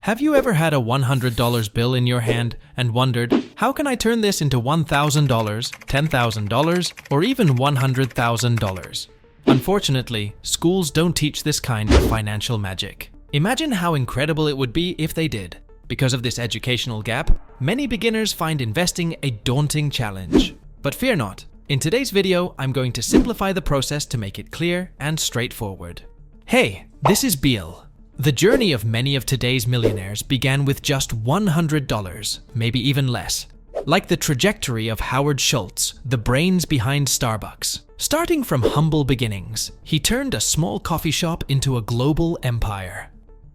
Have you ever had a $100 bill in your hand and wondered, how can I turn this into $1,000, $10,000, or even $100,000? Unfortunately, schools don't teach this kind of financial magic. Imagine how incredible it would be if they did. Because of this educational gap, many beginners find investing a daunting challenge. But fear not. In today's video, I'm going to simplify the process to make it clear and straightforward. Hey, this is Beal. The journey of many of today's millionaires began with just $100, maybe even less. Like the trajectory of Howard Schultz, the brains behind Starbucks. Starting from humble beginnings, he turned a small coffee shop into a global empire.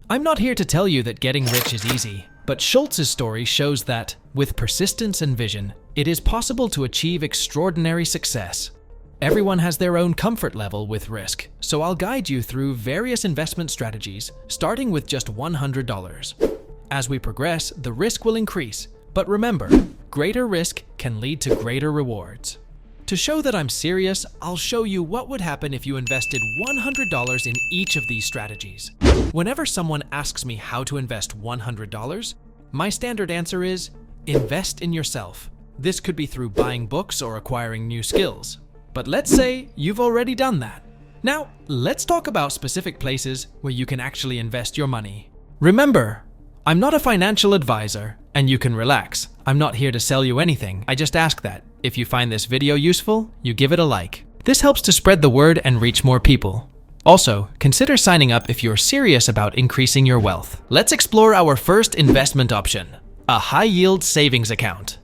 I'm not here to tell you that getting rich is easy, but Schultz's story shows that, with persistence and vision, it is possible to achieve extraordinary success. Everyone has their own comfort level with risk, so I'll guide you through various investment strategies, starting with just $100. As we progress, the risk will increase, but remember, greater risk can lead to greater rewards. To show that I'm serious, I'll show you what would happen if you invested $100 in each of these strategies. Whenever someone asks me how to invest $100, my standard answer is, invest in yourself. This could be through buying books or acquiring new skills. But let's say you've already done that. Now, let's talk about specific places where you can actually invest your money. Remember, I'm not a financial advisor, and you can relax. I'm not here to sell you anything. I just ask that, if you find this video useful, you give it a like. This helps to spread the word and reach more people. Also, consider signing up if you're serious about increasing your wealth. Let's explore our first investment option, a high-yield savings account.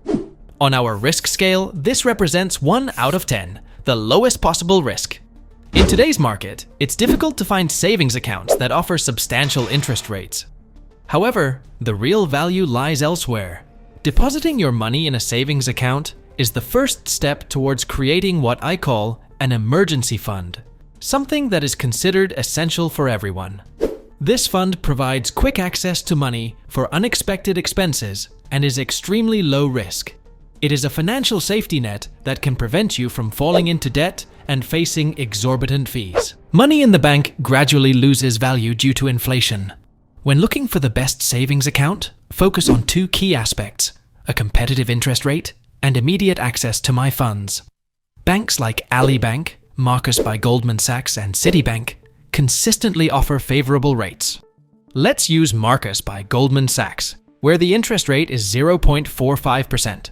On our risk scale, this represents 1 out of 10. The lowest possible risk. In today's market, it's difficult to find savings accounts that offer substantial interest rates. However, the real value lies elsewhere. Depositing your money in a savings account is the first step towards creating what I call an emergency fund, something that is considered essential for everyone. This fund provides quick access to money for unexpected expenses and is extremely low risk. It is a financial safety net that can prevent you from falling into debt and facing exorbitant fees. Money in the bank gradually loses value due to inflation. When looking for the best savings account, focus on 2 key aspects: a competitive interest rate and immediate access to my funds. Banks like Ali Bank, Marcus by Goldman Sachs, and Citibank consistently offer favorable rates. Let's use Marcus by Goldman Sachs, where the interest rate is 0.45%.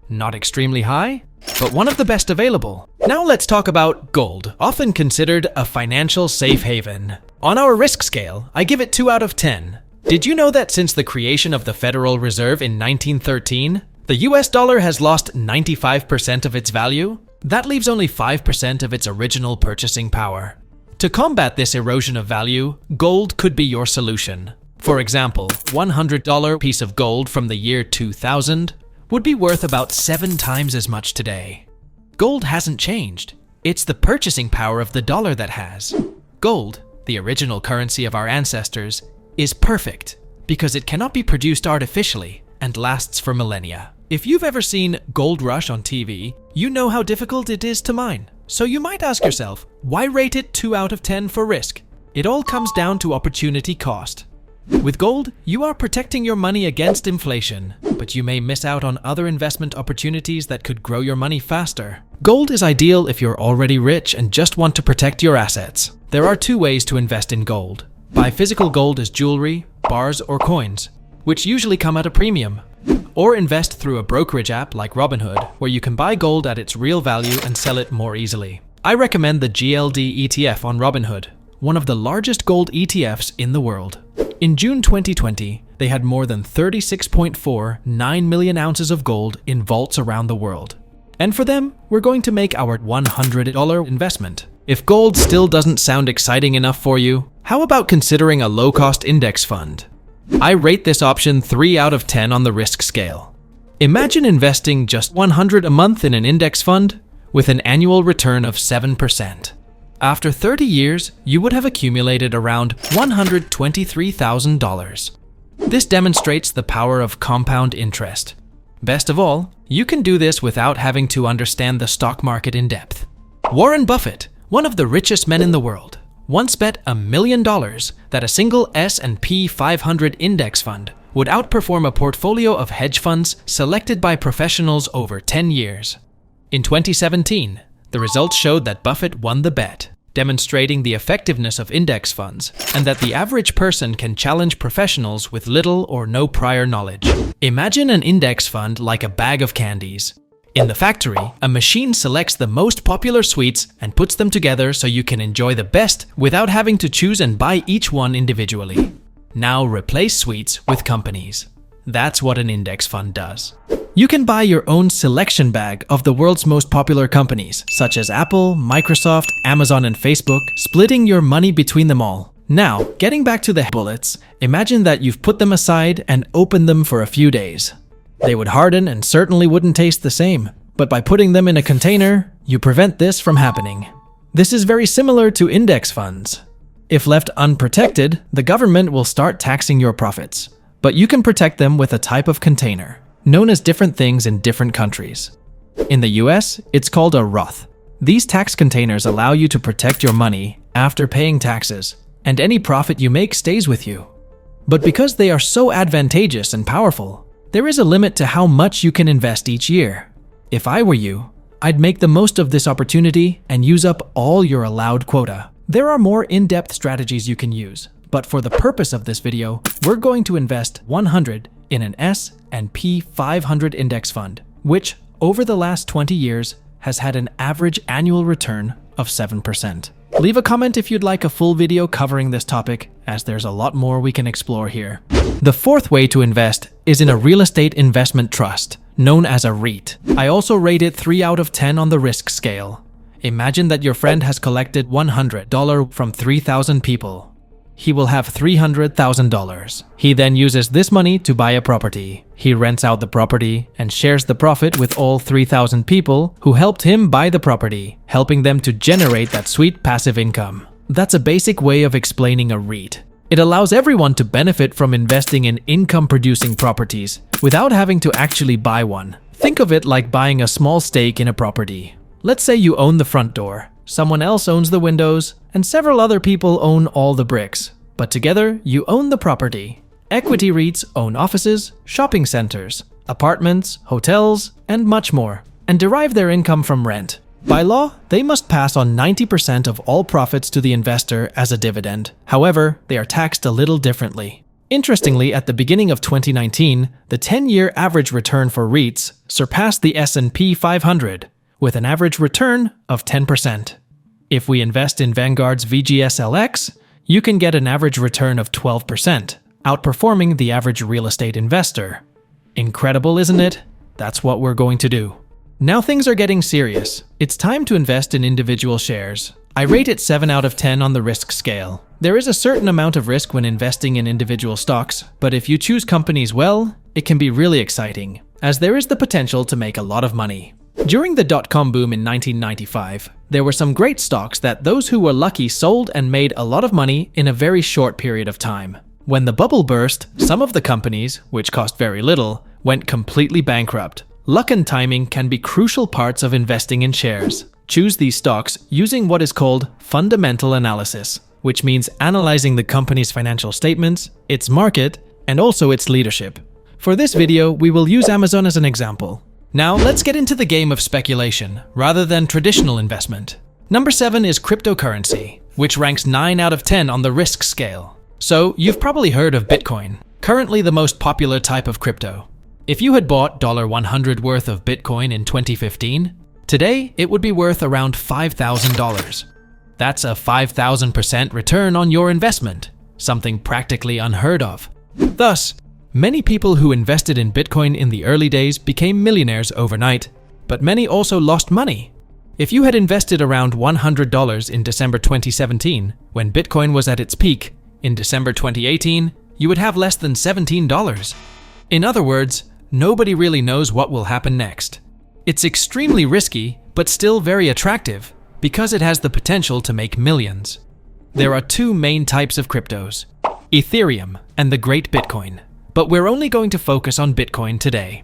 Not extremely high, but one of the best available. Now let's talk about gold, often considered a financial safe haven. On our risk scale, I give it 2 out of 10. Did you know that since the creation of the Federal Reserve in 1913, the US dollar has lost 95% of its value? That leaves only 5% of its original purchasing power. To combat this erosion of value, gold could be your solution. For example, $100 piece of gold from the year 2000 would be worth about 7 times as much today. Gold hasn't changed. It's the purchasing power of the dollar that has. Gold, the original currency of our ancestors, is perfect because it cannot be produced artificially and lasts for millennia. If you've ever seen Gold Rush on TV, you know how difficult it is to mine. So you might ask yourself, why rate it 2 out of 10 for risk? It all comes down to opportunity cost. With gold, you are protecting your money against inflation, but you may miss out on other investment opportunities that could grow your money faster. Gold is ideal if you're already rich and just want to protect your assets. There are 2 ways to invest in gold. Buy physical gold as jewelry, bars, or coins, which usually come at a premium. Or invest through a brokerage app like Robinhood, where you can buy gold at its real value and sell it more easily. I recommend the GLD ETF on Robinhood, one of the largest gold ETFs in the world. In June 2020, they had more than 36.49 million ounces of gold in vaults around the world. And for them, we're going to make our $100 investment. If gold still doesn't sound exciting enough for you, how about considering a low-cost index fund? I rate this option 3 out of 10 on the risk scale. Imagine investing just $100 a month in an index fund with an annual return of 7%. After 30 years, you would have accumulated around $123,000. This demonstrates the power of compound interest. Best of all, you can do this without having to understand the stock market in depth. Warren Buffett, one of the richest men in the world, once bet $1 million that a single S&P 500 index fund would outperform a portfolio of hedge funds selected by professionals over 10 years. In 2017, the results showed that Buffett won the bet, demonstrating the effectiveness of index funds and that the average person can challenge professionals with little or no prior knowledge. Imagine an index fund like a bag of candies. In the factory, a machine selects the most popular sweets and puts them together so you can enjoy the best without having to choose and buy each one individually. Now replace sweets with companies. That's what an index fund does. You can buy your own selection bag of the world's most popular companies, such as Apple, Microsoft, Amazon, and Facebook, splitting your money between them all. Now, getting back to the bullets, imagine that you've put them aside and opened them for a few days. They would harden and certainly wouldn't taste the same, but by putting them in a container, you prevent this from happening. This is very similar to index funds. If left unprotected, the government will start taxing your profits, but you can protect them with a type of container, known as different things in different countries. In the US, it's called a Roth. These tax containers allow you to protect your money after paying taxes, and any profit you make stays with you. But because they are so advantageous and powerful, there is a limit to how much you can invest each year. If I were you, I'd make the most of this opportunity and use up all your allowed quota. There are more in-depth strategies you can use, but for the purpose of this video, we're going to invest 100 in an S&P 500 index fund, which over the last 20 years has had an average annual return of 7%. Leave a comment if you'd like a full video covering this topic, as there's a lot more we can explore here. The fourth way to invest is in a real estate investment trust, known as a REIT. I also rate it 3 out of 10 on the risk scale. Imagine that your friend has collected $100 from 3,000 people. He will have $300,000. He then uses this money to buy a property. He rents out the property and shares the profit with all 3,000 people who helped him buy the property, helping them to generate that sweet passive income. That's a basic way of explaining a REIT. It allows everyone to benefit from investing in income-producing properties without having to actually buy one. Think of it like buying a small stake in a property. Let's say you own the front door, someone else owns the windows, and several other people own all the bricks. But together, you own the property. Equity REITs own offices, shopping centers, apartments, hotels, and much more, and derive their income from rent. By law, they must pass on 90% of all profits to the investor as a dividend. However, they are taxed a little differently. Interestingly, at the beginning of 2019, the 10-year average return for REITs surpassed the S&P 500, with an average return of 10%. If we invest in Vanguard's VGSLX, you can get an average return of 12%, outperforming the average real estate investor. Incredible, isn't it? That's what we're going to do. Now things are getting serious. It's time to invest in individual shares. I rate it 7 out of 10 on the risk scale. There is a certain amount of risk when investing in individual stocks, but if you choose companies well, it can be really exciting, as there is the potential to make a lot of money. During the dot-com boom in 1995, there were some great stocks that those who were lucky sold and made a lot of money in a very short period of time. When the bubble burst, some of the companies, which cost very little, went completely bankrupt. Luck and timing can be crucial parts of investing in shares. Choose these stocks using what is called fundamental analysis, which means analyzing the company's financial statements, its market, and also its leadership. For this video, we will use Amazon as an example. Now, let's get into the game of speculation, rather than traditional investment. Number 7 is cryptocurrency, which ranks 9 out of 10 on the risk scale. So, you've probably heard of Bitcoin, currently the most popular type of crypto. If you had bought $100 worth of Bitcoin in 2015, today it would be worth around $5,000. That's a 5,000% return on your investment, something practically unheard of. Thus, many people who invested in Bitcoin in the early days became millionaires overnight, but many also lost money. If you had invested around $100 in December 2017, when Bitcoin was at its peak, in December 2018, you would have less than $17. In other words, nobody really knows what will happen next. It's extremely risky, but still very attractive, because it has the potential to make millions. There are 2 main types of cryptos, Ethereum and the Great Bitcoin. But we're only going to focus on Bitcoin today.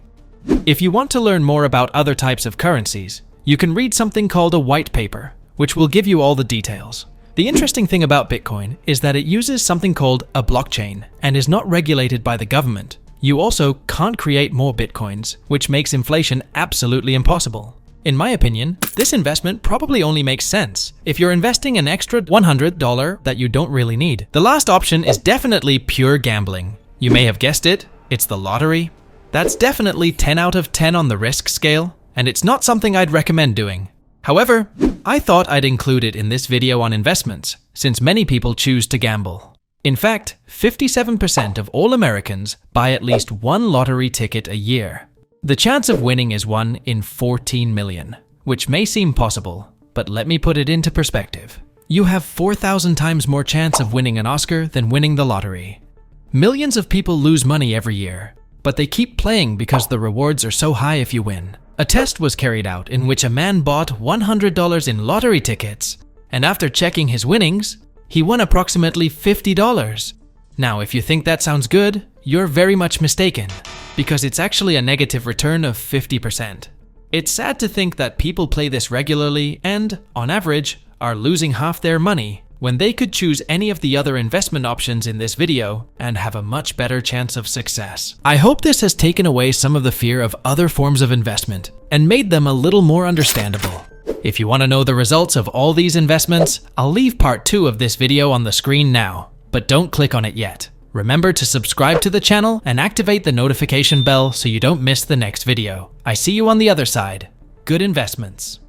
If you want to learn more about other types of currencies, you can read something called a white paper, which will give you all the details. The interesting thing about Bitcoin is that it uses something called a blockchain and is not regulated by the government. You also can't create more Bitcoins, which makes inflation absolutely impossible. In my opinion, this investment probably only makes sense if you're investing an extra $100 that you don't really need. The last option is definitely pure gambling. You may have guessed it, it's the lottery. That's definitely 10 out of 10 on the risk scale, and it's not something I'd recommend doing. However, I thought I'd include it in this video on investments, since many people choose to gamble. In fact, 57% of all Americans buy at least one lottery ticket a year. The chance of winning is 1 in 14 million, which may seem possible, but let me put it into perspective. You have 4,000 times more chance of winning an Oscar than winning the lottery. Millions of people lose money every year, but they keep playing because the rewards are so high if you win. A test was carried out in which a man bought $100 in lottery tickets, and after checking his winnings, he won approximately $50. Now, if you think that sounds good, you're very much mistaken, because it's actually a negative return of 50%. It's sad to think that people play this regularly and, on average, are losing half their money when they could choose any of the other investment options in this video and have a much better chance of success. I hope this has taken away some of the fear of other forms of investment and made them a little more understandable. If you want to know the results of all these investments, I'll leave part 2 of this video on the screen now, but don't click on it yet. Remember to subscribe to the channel and activate the notification bell so you don't miss the next video. I see you on the other side. Good investments.